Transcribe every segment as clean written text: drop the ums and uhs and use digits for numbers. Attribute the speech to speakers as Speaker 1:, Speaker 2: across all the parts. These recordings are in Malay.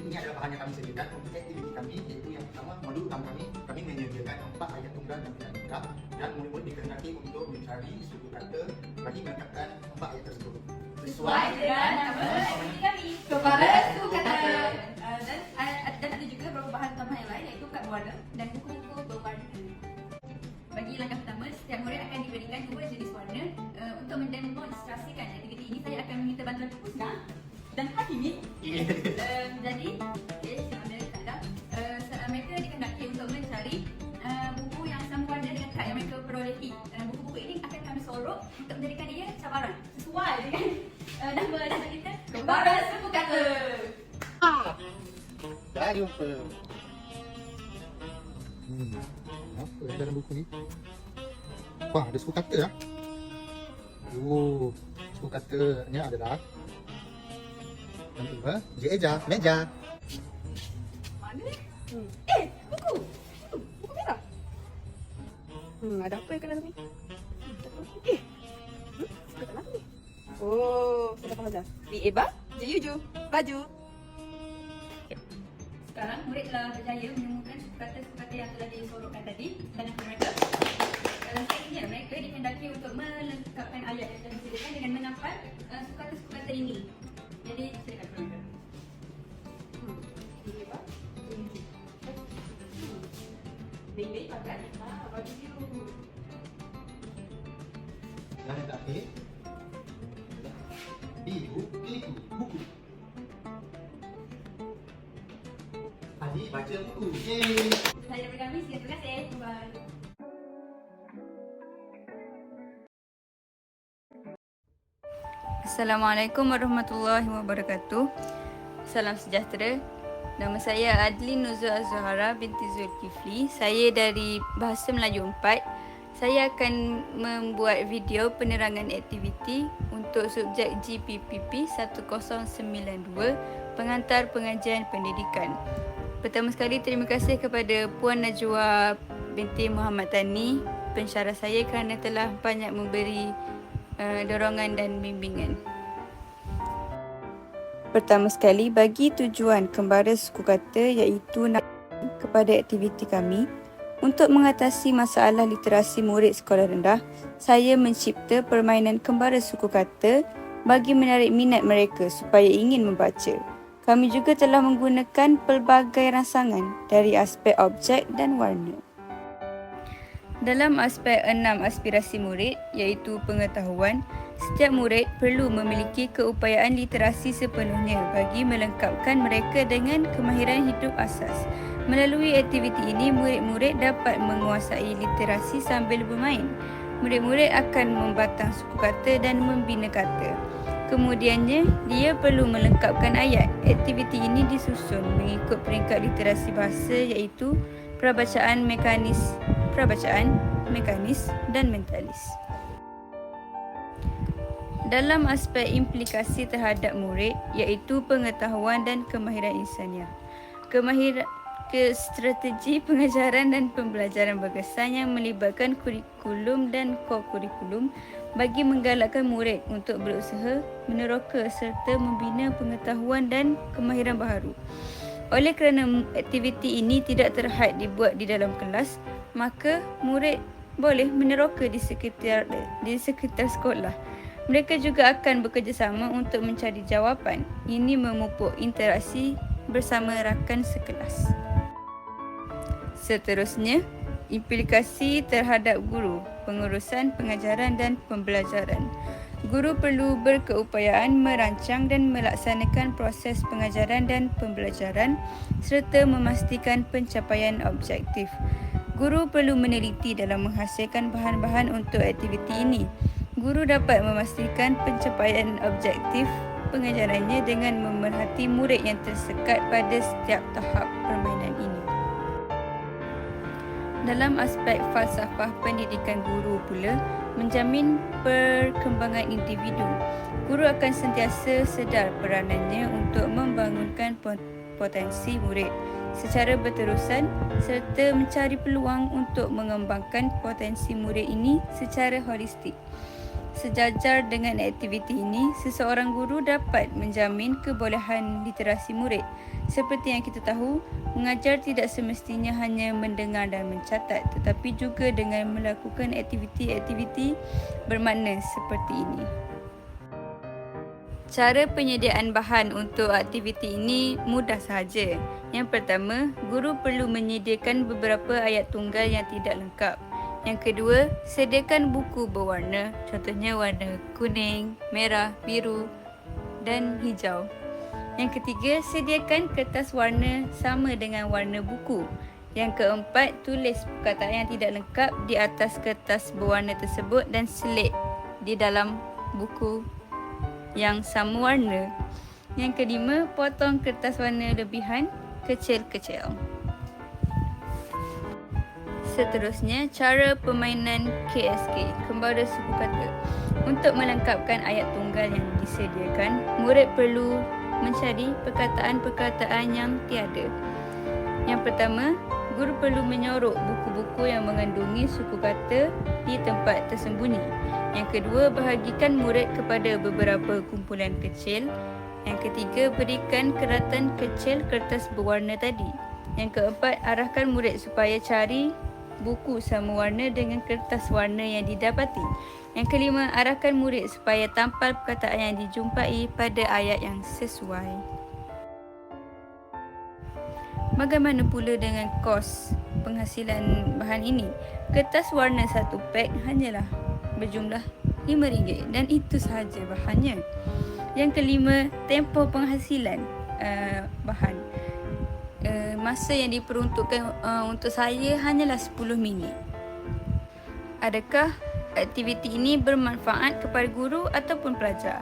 Speaker 1: ini adalah bahan yang kami sediakan untuk aktiviti kami, iaitu yang pertama modul utama kami menyediakan 4 ayat tunggal dan tidak lengkap, dan murid-murid dikehendaki untuk mencari suku kata bagi melengkapkan 4 ayat tersebut sesuai
Speaker 2: dengan nama aktiviti kami. Kepada suku kata. Dan ada juga beberapa bahan tambahan yang lain, iaitu kad berwarna dan buku-buku berwarna. Bagi langkah pertama, setiap murid akan diberikan 2 jenis warna untuk mendemonstrasikan aktiviti ini. Saya akan meminta bantuan Husna dan Hakimi. Jadi, silakan ambil kadang. Mereka dikehendaki untuk mencari buku yang sama warna dengan kad yang mereka perolehi. Buku-buku ini akan kami sorok untuk menjadikan ia cabaran sesuai dengan nama dasar kita, Kembaran Suku Kata.
Speaker 1: Dah jumpa. Apa yang dalam buku ni? Wah, ada suku kata lah. Oh, suku katanya adalah yang kedua, eja, meja.
Speaker 2: Mana ni? Buku! Buku merah! Ada apa yang kena ni? Kata apa ni? Oh, sudah faham dah. Di Eba, Jayuju, Baju. Sekarang murid telah berjaya menemukan suku kata yang telah disorokkan tadi dan mereka. Selanjutnya mereka dikehendaki untuk melengkapkan ayat yang telah disediakan dengan menampak suku kata ini. Jadi silakan mereka. Di Eba, Jayuju. Baik-baik pakai. Baju biru.
Speaker 1: Dan yang terakhir, ibu, ibu, buku. Adik baca buku. Yeay.
Speaker 2: Saya daripada kami, terima kasih. Bye.
Speaker 3: Assalamualaikum warahmatullahi wabarakatuh. Salam sejahtera. Nama saya Adlin Nuzul Az-Zahara binti Zulkifli. Saya dari Bahasa Melayu 4. Saya akan membuat video penerangan aktiviti untuk subjek GPPP 1092, Pengantar Pengajian Pendidikan. Pertama sekali, terima kasih kepada Puan Najwa binti Muhammad Tani, pensyarah saya, kerana telah banyak memberi dorongan dan bimbingan. Pertama sekali, bagi tujuan kembara suku kata iaitu kepada aktiviti kami, untuk mengatasi masalah literasi murid sekolah rendah, saya mencipta permainan kembara suku kata bagi menarik minat mereka supaya ingin membaca. Kami juga telah menggunakan pelbagai rangsangan dari aspek objek dan warna. Dalam aspek 6 aspirasi murid iaitu pengetahuan, setiap murid perlu memiliki keupayaan literasi sepenuhnya bagi melengkapkan mereka dengan kemahiran hidup asas. Melalui aktiviti ini, murid-murid dapat menguasai literasi sambil bermain. Murid-murid akan membatang suku kata dan membina kata. Kemudiannya, dia perlu melengkapkan ayat. Aktiviti ini disusun mengikut peringkat literasi bahasa iaitu prabacaan, mekanis, dan mentalis. Dalam aspek implikasi terhadap murid iaitu pengetahuan dan kemahiran insaniah. Strategi pengajaran dan pembelajaran berkesan yang melibatkan kurikulum dan ko-kurikulum bagi menggalakkan murid untuk berusaha, meneroka serta membina pengetahuan dan kemahiran baharu. Oleh kerana aktiviti ini tidak terhad dibuat di dalam kelas, maka murid boleh meneroka di sekitar sekolah. Mereka juga akan bekerjasama untuk mencari jawapan. Ini memupuk interaksi bersama rakan sekelas. Seterusnya, implikasi terhadap guru, pengurusan pengajaran dan pembelajaran. Guru perlu berkeupayaan merancang dan melaksanakan proses pengajaran dan pembelajaran serta memastikan pencapaian objektif. Guru perlu meneliti dalam menghasilkan bahan-bahan untuk aktiviti ini. Guru dapat memastikan pencapaian objektif pengajarannya dengan memerhati murid yang tersekat pada setiap tahap permainan ini. Dalam aspek falsafah pendidikan guru pula, menjamin perkembangan individu. Guru akan sentiasa sedar peranannya untuk membangunkan potensi murid secara berterusan serta mencari peluang untuk mengembangkan potensi murid ini secara holistik. Sejajar dengan aktiviti ini, seseorang guru dapat menjamin kebolehan literasi murid. Seperti yang kita tahu, mengajar tidak semestinya hanya mendengar dan mencatat, tetapi juga dengan melakukan aktiviti-aktiviti bermakna seperti ini. Cara penyediaan bahan untuk aktiviti ini mudah sahaja. Yang pertama, guru perlu menyediakan beberapa ayat tunggal yang tidak lengkap. Yang kedua, sediakan buku berwarna, contohnya warna kuning, merah, biru dan hijau. Yang ketiga, sediakan kertas warna sama dengan warna buku. Yang keempat, tulis perkataan yang tidak lengkap di atas kertas berwarna tersebut dan selit di dalam buku yang sama warna. Yang kelima, potong kertas warna lebihan kecil-kecil. Seterusnya, cara permainan KSK, kembara suku kata. Untuk melengkapkan ayat tunggal yang disediakan, murid perlu mencari perkataan-perkataan yang tiada. Yang pertama, guru perlu menyorok buku-buku yang mengandungi suku kata di tempat tersembunyi. Yang kedua, bahagikan murid kepada beberapa kumpulan kecil. Yang ketiga, berikan keratan kecil kertas berwarna tadi. Yang keempat, arahkan murid supaya cari buku sama warna dengan kertas warna yang didapati. Yang kelima, arahkan murid supaya tampal perkataan yang dijumpai pada ayat yang sesuai. Bagaimana pula dengan kos penghasilan bahan ini? Kertas warna satu pak hanyalah berjumlah RM5 dan itu sahaja bahannya. Yang kelima, tempoh penghasilan bahan. Masa yang diperuntukkan untuk saya hanyalah 10 minit. Adakah aktiviti ini bermanfaat kepada guru ataupun pelajar?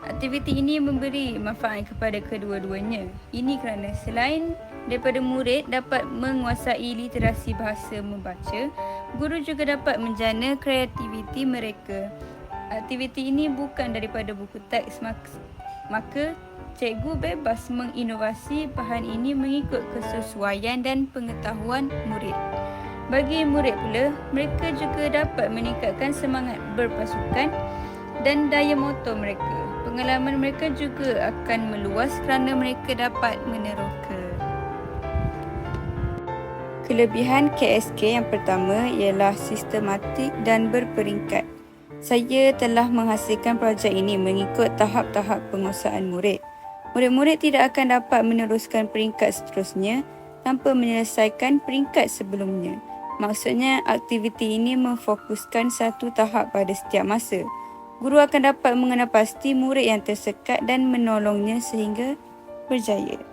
Speaker 3: Aktiviti ini memberi manfaat kepada kedua-duanya. Ini kerana selain daripada murid dapat menguasai literasi bahasa membaca, guru juga dapat menjana kreativiti mereka. Aktiviti ini bukan daripada buku teks, maka cikgu bebas menginovasi bahan ini mengikut kesesuaian dan pengetahuan murid. Bagi murid pula, mereka juga dapat meningkatkan semangat berpasukan dan daya motor mereka. Pengalaman mereka juga akan meluas kerana mereka dapat meneroka. Kelebihan KSK yang pertama ialah sistematik dan berperingkat. Saya telah menghasilkan projek ini mengikut tahap-tahap penguasaan murid. Murid-murid tidak akan dapat meneruskan peringkat seterusnya tanpa menyelesaikan peringkat sebelumnya. Maksudnya, aktiviti ini memfokuskan satu tahap pada setiap masa. Guru akan dapat mengenal pasti murid yang tersekat dan menolongnya sehingga berjaya.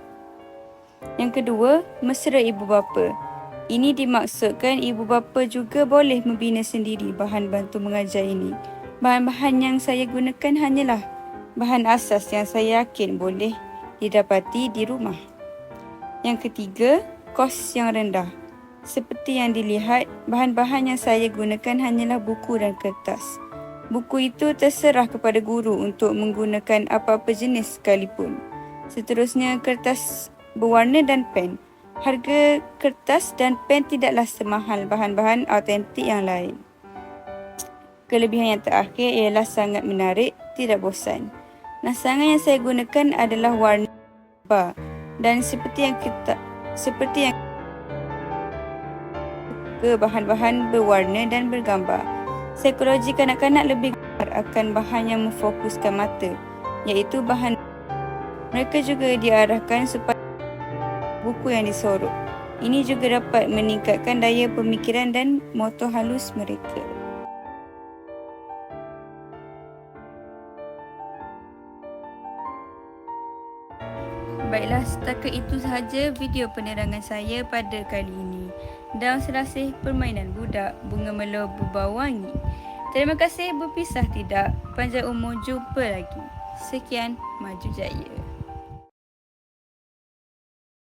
Speaker 3: Yang kedua, mesra ibu bapa. Ini dimaksudkan ibu bapa juga boleh membina sendiri bahan bantu mengajar ini. Bahan-bahan yang saya gunakan hanyalah bahan asas yang saya yakin boleh didapati di rumah. Yang ketiga, kos yang rendah. Seperti yang dilihat, bahan-bahan yang saya gunakan hanyalah buku dan kertas. Buku itu terserah kepada guru untuk menggunakan apa-apa jenis sekalipun. Seterusnya, kertas berwarna dan pen. Harga kertas dan pen tidaklah semahal bahan-bahan autentik yang lain. Kelebihan yang terakhir ialah sangat menarik, tidak bosan. Nasangan yang saya gunakan adalah warna bar dan seperti yang bahan-bahan berwarna dan bergambar. Psikologi kanak-kanak lebih gemar akan bahan yang memfokuskan mata, iaitu bahan. Mereka juga diarahkan supaya buku yang disorok. Ini juga dapat meningkatkan daya pemikiran dan motor halus mereka. Baiklah, setakat itu sahaja video penerangan saya pada kali ini. Daun selasih permainan budak, bunga melo berbau wangi. Terima kasih, berpisah tidak. Panjang umur, jumpa lagi. Sekian, maju jaya.